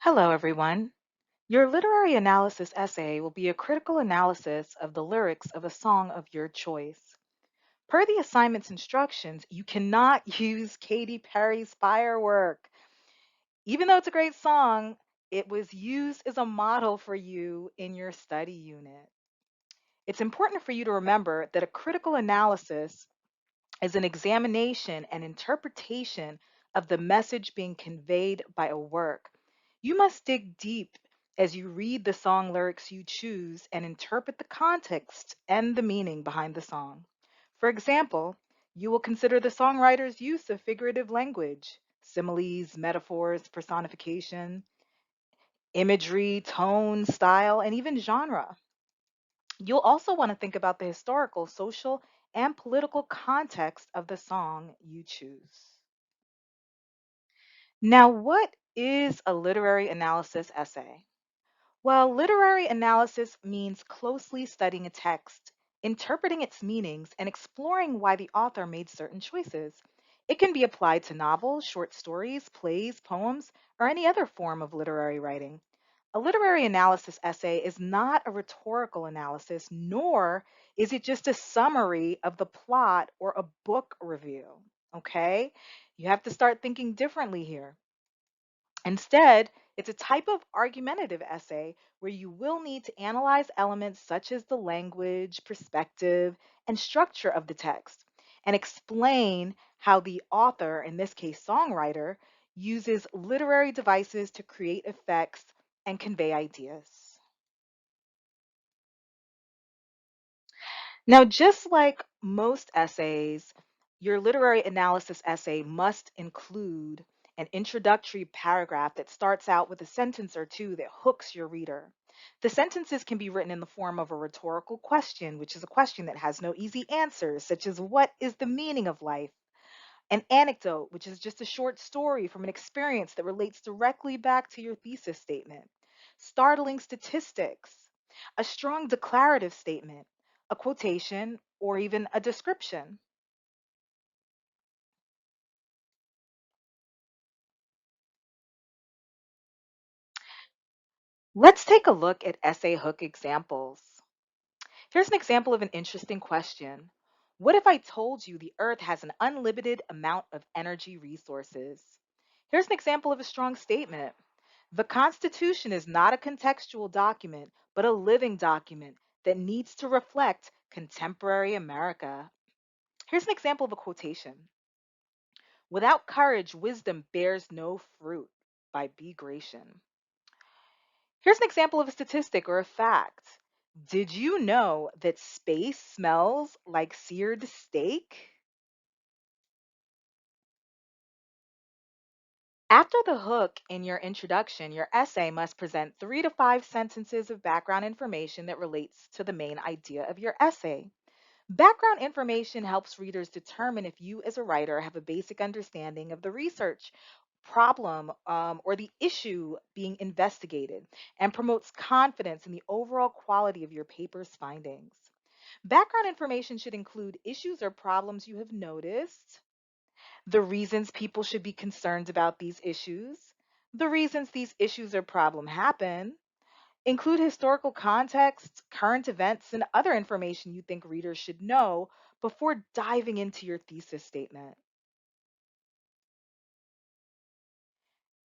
Hello, everyone. Your literary analysis essay will be a critical analysis of the lyrics of a song of your choice. Per the assignment's instructions, you cannot use Katy Perry's Firework. Even though it's a great song, it was used as a model for you in your study unit. It's important for you to remember that a critical analysis is an examination and interpretation of the message being conveyed by a work. You must dig deep as you read the song lyrics you choose and interpret the context and the meaning behind the song. For example, you will consider the songwriter's use of figurative language, similes, metaphors, personification, imagery, tone, style, and even genre. You'll also want to think about the historical, social, and political context of the song you choose. Now, what is a literary analysis essay? Well, literary analysis means closely studying a text, interpreting its meanings, and exploring why the author made certain choices. It can be applied to novels, short stories, plays, poems, or any other form of literary writing. A literary analysis essay is not a rhetorical analysis, nor is it just a summary of the plot or a book review. Okay? You have to start thinking differently here. Instead, it's a type of argumentative essay where you will need to analyze elements such as the language, perspective, and structure of the text and explain how the author, in this case, songwriter, uses literary devices to create effects and convey ideas. Now, just like most essays, your literary analysis essay must include an introductory paragraph that starts out with a sentence or two that hooks your reader. The sentences can be written in the form of a rhetorical question, which is a question that has no easy answers, such as what is the meaning of life? An anecdote, which is just a short story from an experience that relates directly back to your thesis statement. Startling statistics, a strong declarative statement, a quotation, or even a description. Let's take a look at essay hook examples. Here's an example of an interesting question. What if I told you the Earth has an unlimited amount of energy resources? Here's an example of a strong statement. The Constitution is not a contextual document, but a living document that needs to reflect contemporary America. Here's an example of a quotation. Without courage, wisdom bears no fruit, by B. Gratian. Here's an example of a statistic or a fact. Did you know that space smells like seared steak? After the hook in your introduction, your essay must present 3 to 5 sentences of background information that relates to the main idea of your essay. Background information helps readers determine if you, as a writer, have a basic understanding of the research problem or the issue being investigated and promotes confidence in the overall quality of your paper's findings. Background information should include issues or problems you have noticed, the reasons people should be concerned about these issues, the reasons these issues or problem happen, include historical context, current events, and other information you think readers should know before diving into your thesis statement.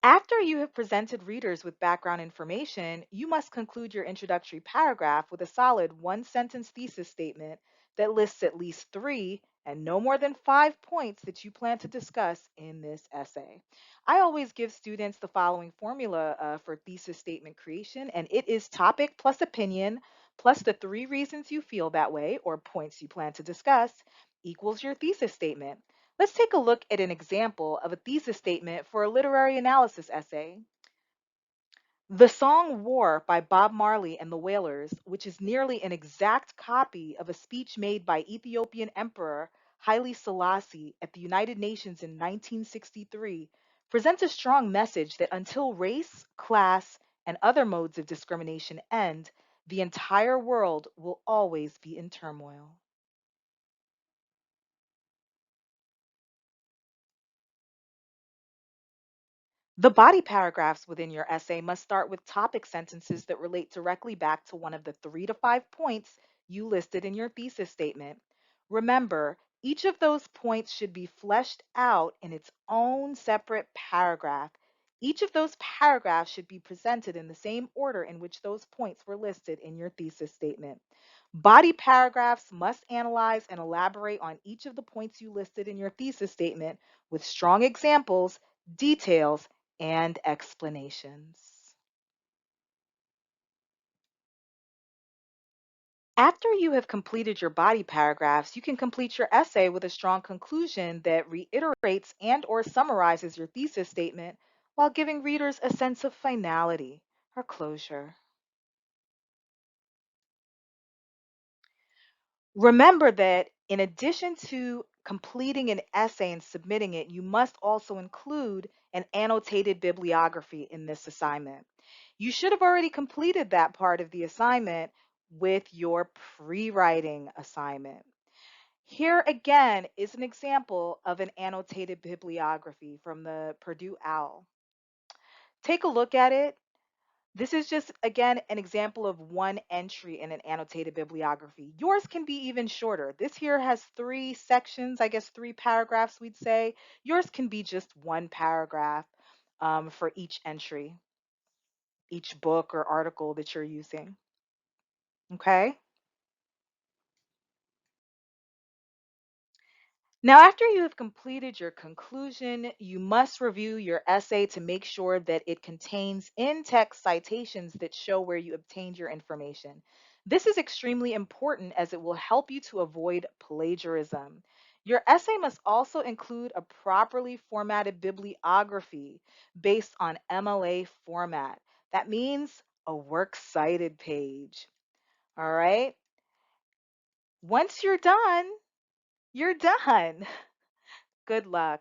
After you have presented readers with background information, you must conclude your introductory paragraph with a solid 1 sentence thesis statement that lists at least 3 and no more than 5 points that you plan to discuss in this essay. I always give students the following formula for thesis statement creation, and it is topic plus opinion plus the 3 reasons you feel that way or points you plan to discuss equals your thesis statement. Let's take a look at an example of a thesis statement for a literary analysis essay. The song War by Bob Marley and the Wailers, which is nearly an exact copy of a speech made by Ethiopian Emperor Haile Selassie at the United Nations in 1963, presents a strong message that until race, class, and other modes of discrimination end, the entire world will always be in turmoil. The body paragraphs within your essay must start with topic sentences that relate directly back to one of the 3 to 5 points you listed in your thesis statement. Remember, each of those points should be fleshed out in its own separate paragraph. Each of those paragraphs should be presented in the same order in which those points were listed in your thesis statement. Body paragraphs must analyze and elaborate on each of the points you listed in your thesis statement with strong examples, details, and explanations. After you have completed your body paragraphs, you can complete your essay with a strong conclusion that reiterates and or summarizes your thesis statement while giving readers a sense of finality or closure. Remember that in addition to completing an essay and submitting it, you must also include an annotated bibliography in this assignment. You should have already completed that part of the assignment with your pre-writing assignment. Here again is an example of an annotated bibliography from the Purdue OWL. Take a look at it. This is just, again, an example of one entry in an annotated bibliography. Yours can be even shorter. This here has 3 sections, I guess 3 paragraphs, we'd say. Yours can be just 1 paragraph for each entry, each book or article that you're using. Okay? Now, after you have completed your conclusion, you must review your essay to make sure that it contains in-text citations that show where you obtained your information. This is extremely important as it will help you to avoid plagiarism. Your essay must also include a properly formatted bibliography based on MLA format. That means a works cited page. All right? Once you're done, you're done. Good luck.